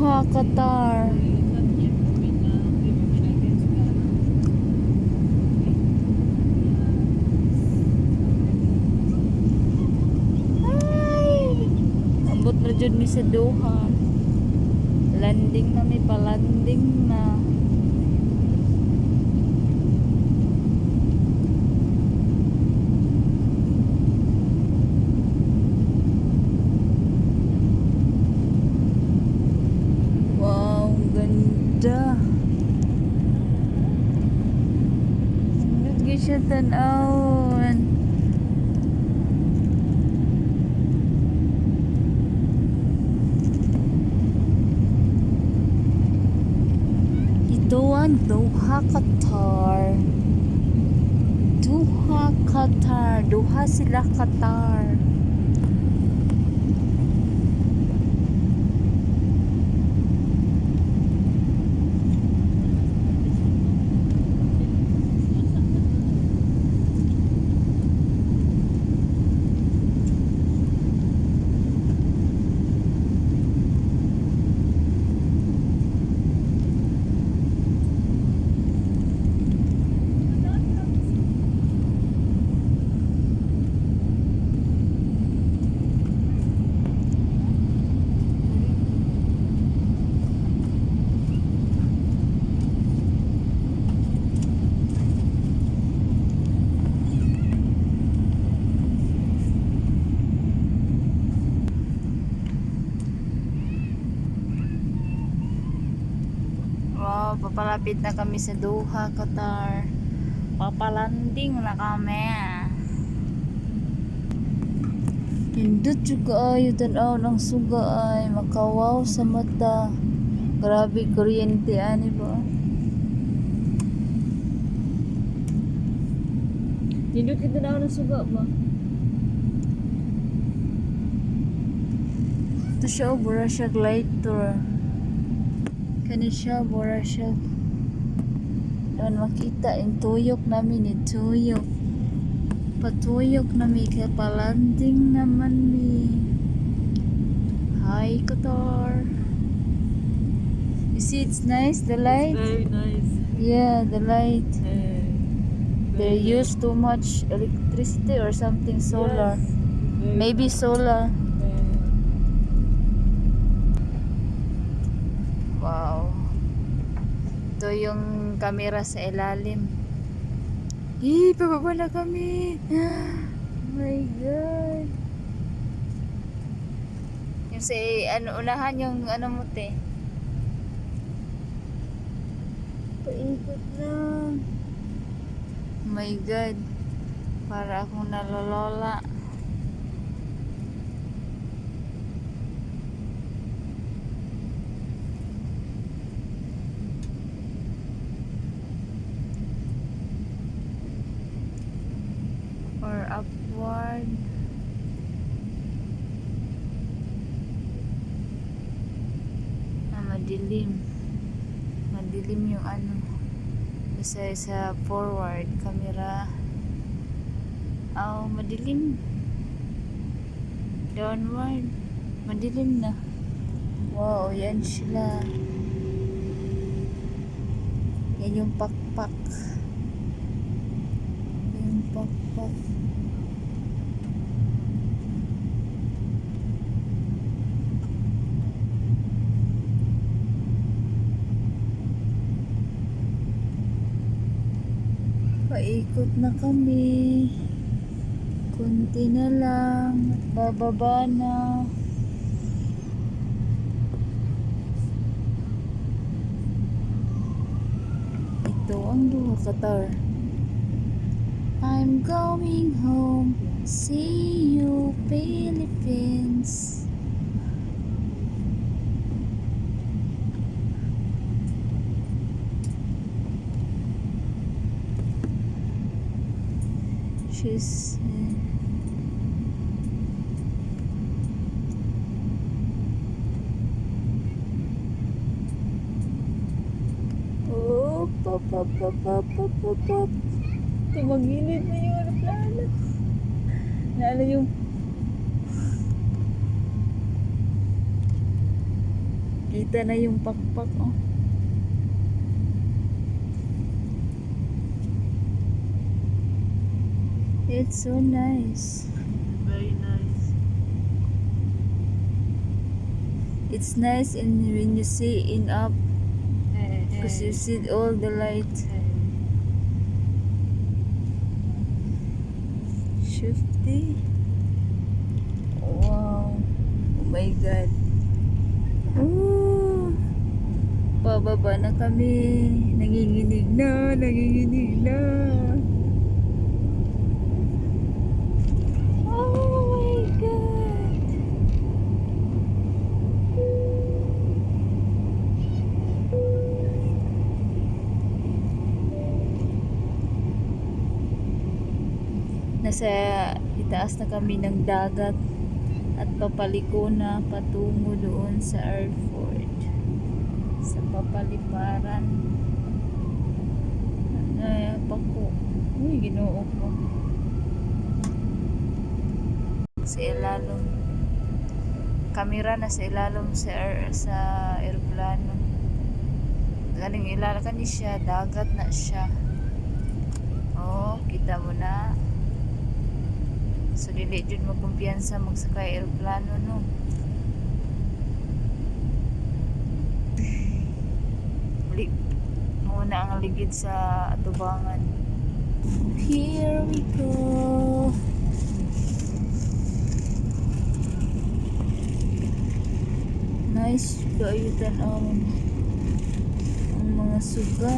Doha, Qatar. Ay! Ambot na dyan mi sa Doha. Landing na mi, palanding na. Wow, ganda. Lagi siya tanawin. Ito ang Doha, Qatar. Doha, Qatar. Doha sila, Qatar. Wow, papalapit na kami sa Doha, Qatar. Papalanding na kami. Pindot juga ayo tanaw ng suga ay makawaw sa mata. Grabe kuryente ani ba? Pindot kita tanaw ng suga ba? Ito siya obra siya glider. Kani siya bora siya. Doon makita yung tuyok namin ni tuyok. Patuyok namin kaya palanding naman ni. Hi Qatar. You see it's nice the light? Very nice. Yeah, the light. They use too much electricity or something solar. Yes, Maybe solar. Wow. Ito yung camera sa ilalim. Pababa na kami. Oh my God. Yung sa unahan yung mo te. Paikot lang. Oh my God. Para akong nalolola. Or upward. Madilim. Madilim yung isa forward camera. Madilim. Downward. Madilim na. Wow, yan sila. Yan yung pakpak. Yung pakpak. Paikot na kami. Kunti na lang. Bababa na. Ito ang Doha, Qatar. I'm going home. See you, Philippines. She's pop. Tumagilid na yung aeroplano. Naala Kita na yung pakpak, oh. It's so nice. Very nice. It's nice in when you see in up because you Hey. see all the light. Shifty. Wow. Oh my God. Ooh. Pababa na kami. Nanginginig na. Nanginginig na. Oh my God. Nasa itaas na kami ng dagat at papaliko na patungo doon sa airport, sa papaliparan. Pako. Uy, ginoo ko. Sa ilalom. Kamera na sa ilalom sa aeroplano. Galing ilalaka ni siya, dagat na siya. Oh, kita mo na. So dili jud mo kumpiyansa magsakay eroplano, no. Balik muna ang ligid sa atubangan. Here we go. Nice kayo tan-awon ang mga suga.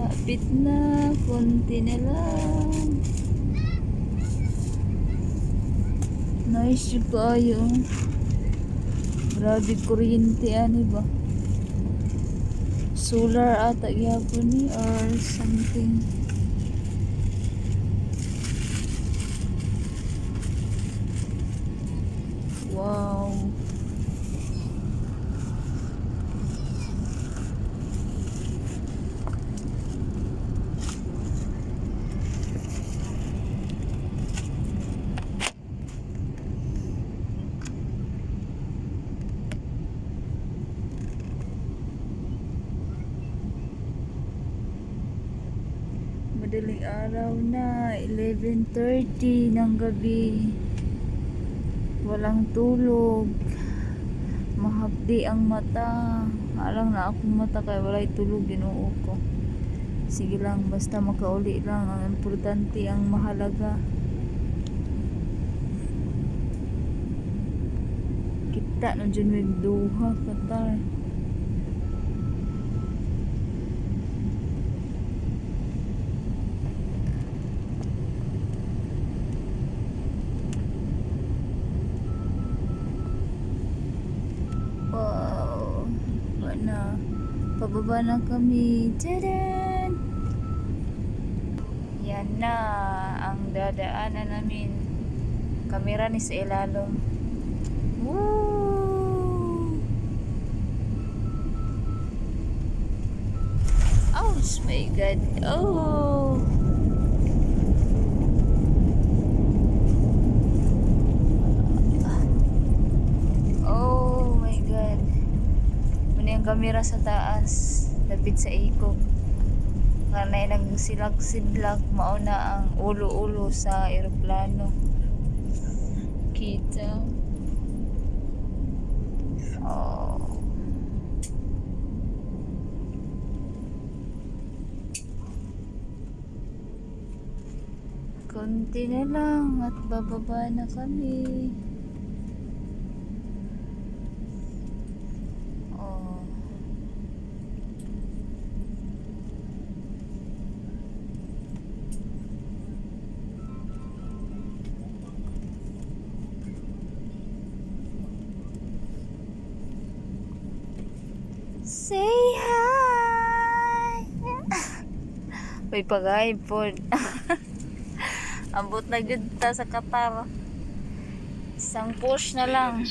Hapit na, konti na lang. Nice yung kayo. Grabe kuryente, ano ba? Solar ata gyapon ni or something. Wow. Madaling araw na, 11:30 ng gabi. Walang tulog. Mahapdi ang mata. Alang na akong mata kaya walay tulog, ginoo ko. Sige lang, basta makauli lang. Ang importante, ang mahalaga. Kita na dyan may duha, katar. Wow. Wala. Pababa na kami. Tadaan! Yan na ang dadaanan namin. Kamera ni sa ilalom. Woo! Ouch! My God! Oh! Oh my God! Muna yung kamera sa taas. Lapit sa ikog. Kanay nagsilag-sidlag. Mauna ang ulo-ulo sa eroplano. Kita. Oh. Konti na lang at bababa na kami. Oh. Say hi. May pag-iPod. Ambot na gud ta sa Qatar. Isang push na lang.